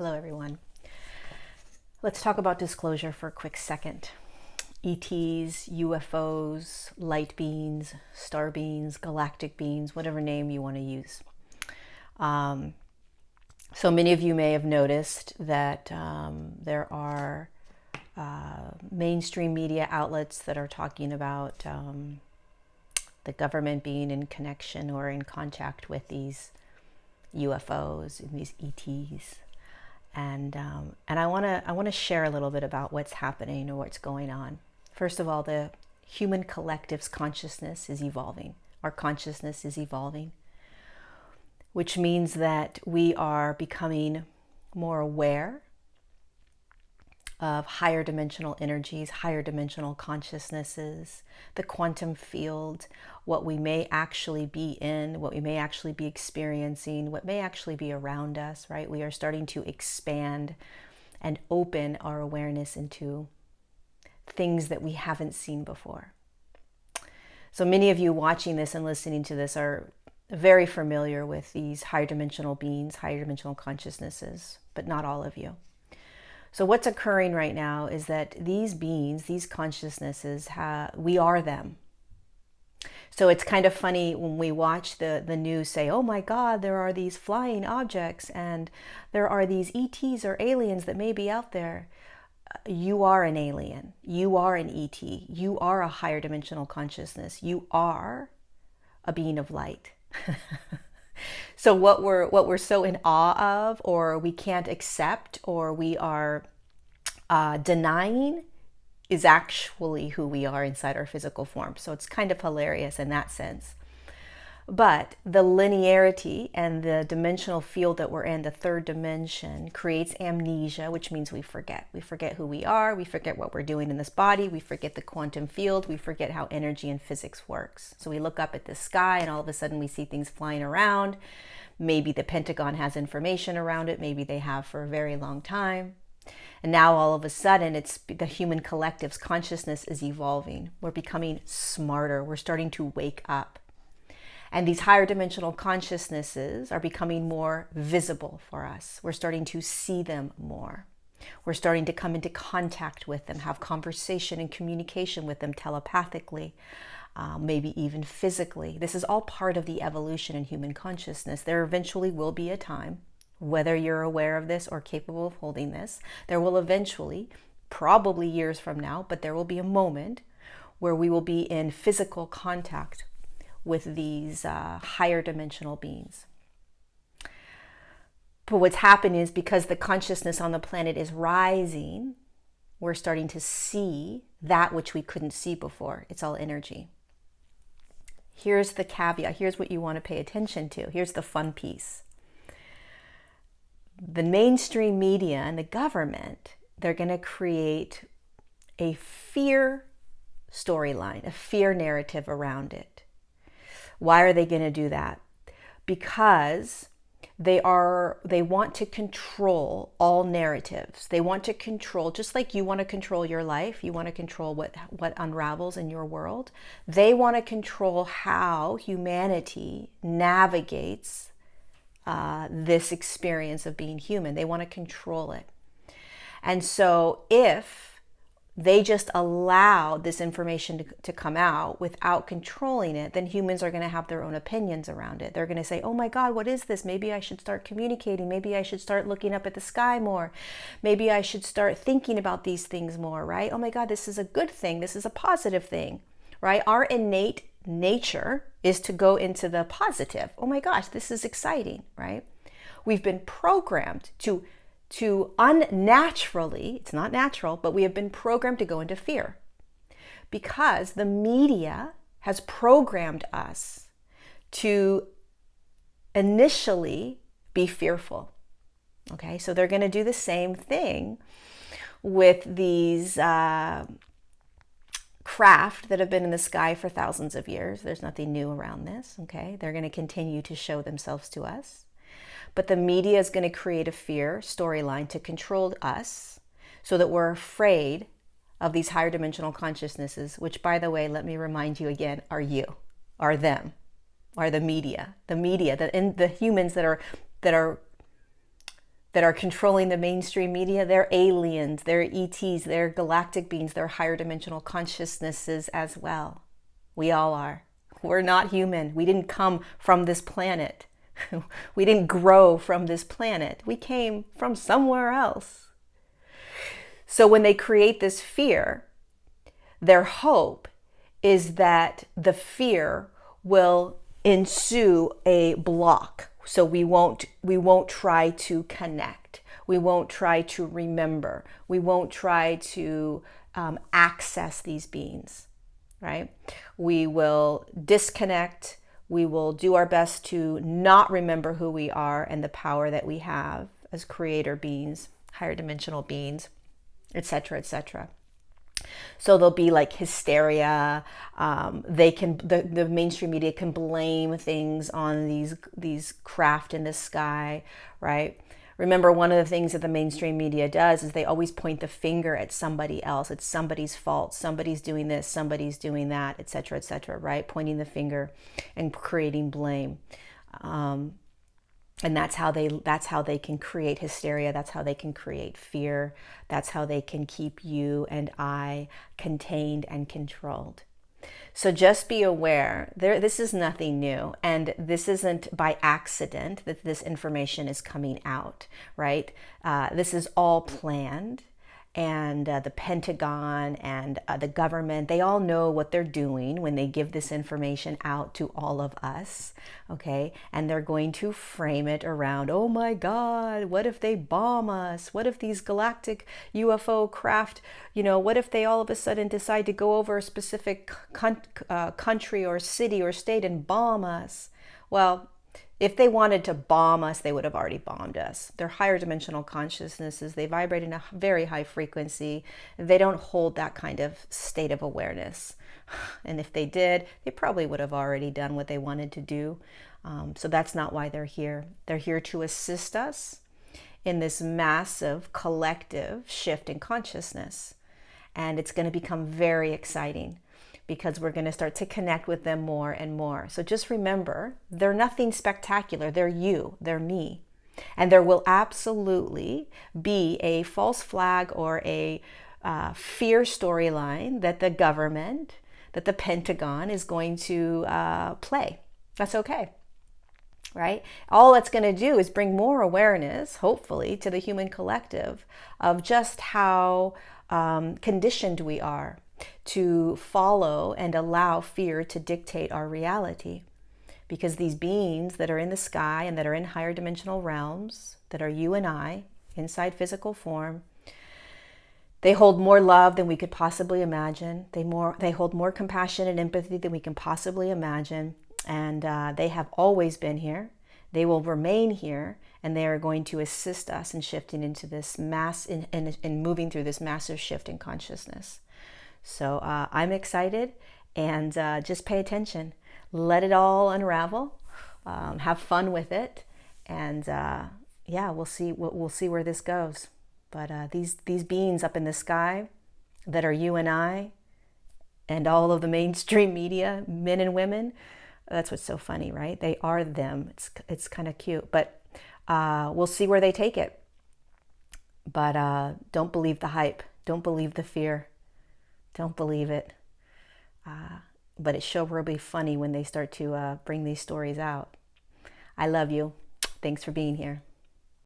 Hello, everyone. Let's talk about disclosure for a quick second. ETs, UFOs, light beings, star beings, galactic beings, whatever name you want to use. So many of you may have noticed that there are mainstream media outlets that are talking about the government being in connection or in contact with these UFOs and these ETs. And I want to share a little bit about what's happening or what's going on. First of all, the human collective's consciousness is evolving. Our consciousness is evolving, which means that we are becoming more aware of higher dimensional energies, higher dimensional consciousnesses, the quantum field, what we may actually be in, what we may actually be experiencing, what may actually be around us, right? We are starting to expand and open our awareness into things that we haven't seen before. So many of you watching this and listening to this are very familiar with these higher dimensional beings, higher dimensional consciousnesses, but not all of you. So what's occurring right now is that these beings, these consciousnesses, we are them. So it's kind of funny when we watch the news say, oh my God, there are these flying objects and there are these ETs or aliens that may be out there. You are an alien. You are an ET. You are a higher dimensional consciousness. You are a being of light. So what we're so in awe of, or we can't accept, or we are denying, is actually who we are inside our physical form. So it's kind of hilarious in that sense. But the linearity and the dimensional field that we're in, the third dimension, creates amnesia, which means we forget. We forget who we are. We forget what we're doing in this body. We forget the quantum field. We forget how energy and physics works. So we look up at the sky and all of a sudden we see things flying around. Maybe the Pentagon has information around it. Maybe they have for a very long time. And now all of a sudden, it's the human collective's consciousness is evolving. We're becoming smarter. We're starting to wake up. And these higher dimensional consciousnesses are becoming more visible for us. We're starting to see them more. We're starting to come into contact with them, have conversation and communication with them telepathically, maybe even physically. This is all part of the evolution in human consciousness. There eventually will be a time, whether you're aware of this or capable of holding this, there will eventually, probably years from now, but there will be a moment where we will be in physical contact with these higher dimensional beings. But what's happened is because the consciousness on the planet is rising, we're starting to see that which we couldn't see before. It's all energy. Here's the caveat. Here's what you want to pay attention to. Here's the fun piece. The mainstream media and the government, they're going to create a fear storyline, a fear narrative around it. Why are they going to do that? Because they want to control all narratives. They want to control, just like you want to control your life, you want to control what unravels in your world. They want to control how humanity navigates this experience of being human. They want to control it. And so if they just allow this information to come out without controlling it, then humans are going to have their own opinions around it. They're going to say, oh my God, what is this? Maybe I should start communicating. Maybe I should start looking up at the sky more. Maybe I should start thinking about these things more, right? Oh my God, this is a good thing. This is a positive thing, right? Our innate nature is to go into the positive. Oh my gosh, this is exciting, right? We've been programmed to unnaturally, it's not natural, but we have been programmed to go into fear because the media has programmed us to initially be fearful. Okay, so they're going to do the same thing with these craft that have been in the sky for thousands of years. There's nothing new around this. Okay, they're going to continue to show themselves to us. But the media is going to create a fear storyline to control us so that we're afraid of these higher dimensional consciousnesses, which, by the way, let me remind you again, are you, are them, are the media, the humans that are that are controlling the mainstream media, they're aliens, they're ETs, they're galactic beings, they're higher dimensional consciousnesses as well. We all are. We're not human. We didn't come from this planet. We didn't grow from this planet. We came from somewhere else. So when they create this fear, their hope is that the fear will ensue a block. So we won't try to connect. We won't try to remember. We won't try to access these beings, right? We will disconnect. We will do our best to not remember who we are and the power that we have as creator beings, higher dimensional beings, etc., etc. So there'll be like hysteria. The mainstream media can blame things on these craft in the sky, right? Remember, one of the things that the mainstream media does is they always point the finger at somebody else. It's somebody's fault. Somebody's doing this, somebody's doing that, etc., right? Pointing the finger and creating blame. And that's how they can create hysteria. That's how they can create fear. That's how they can keep you and I contained and controlled. So just be aware, this is nothing new, and this isn't by accident that this information is coming out, right? This is all planned. And the Pentagon and the government, they all know what they're doing when they give this information out to all of us, okay? And they're going to frame it around, oh my God, what if they bomb us? What if these galactic UFO craft, what if they all of a sudden decide to go over a specific country or city or state and bomb us? Well, if they wanted to bomb us, they would have already bombed us. They're higher dimensional consciousnesses. They vibrate in a very high frequency. They don't hold that kind of state of awareness. And if they did, they probably would have already done what they wanted to do. So that's not why they're here. They're here to assist us in this massive collective shift in consciousness. And it's going to become very exciting, because we're going to start to connect with them more and more. So just remember, they're nothing spectacular. They're you, they're me. And there will absolutely be a false flag or a fear storyline that the government, that the Pentagon is going to play. That's okay, right? All that's going to do is bring more awareness, hopefully, to the human collective of just how conditioned we are to follow and allow fear to dictate our reality. Because these beings that are in the sky and that are in higher dimensional realms, that are you and I, inside physical form, they hold more love than we could possibly imagine. They hold more compassion and empathy than we can possibly imagine. And they have always been here. They will remain here. And they are going to assist us in shifting into this in moving through this massive shift in consciousness. So I'm excited, and just pay attention. Let it all unravel. Have fun with it, and yeah, we'll see where this goes. But these beings up in the sky that are you and I, and all of the mainstream media, men and women, that's what's so funny, right? They are them. It's kind of cute, but we'll see where they take it. But don't believe the hype. Don't believe the fear. Don't believe it. But it sure will be funny when they start to bring these stories out. I love you. Thanks for being here.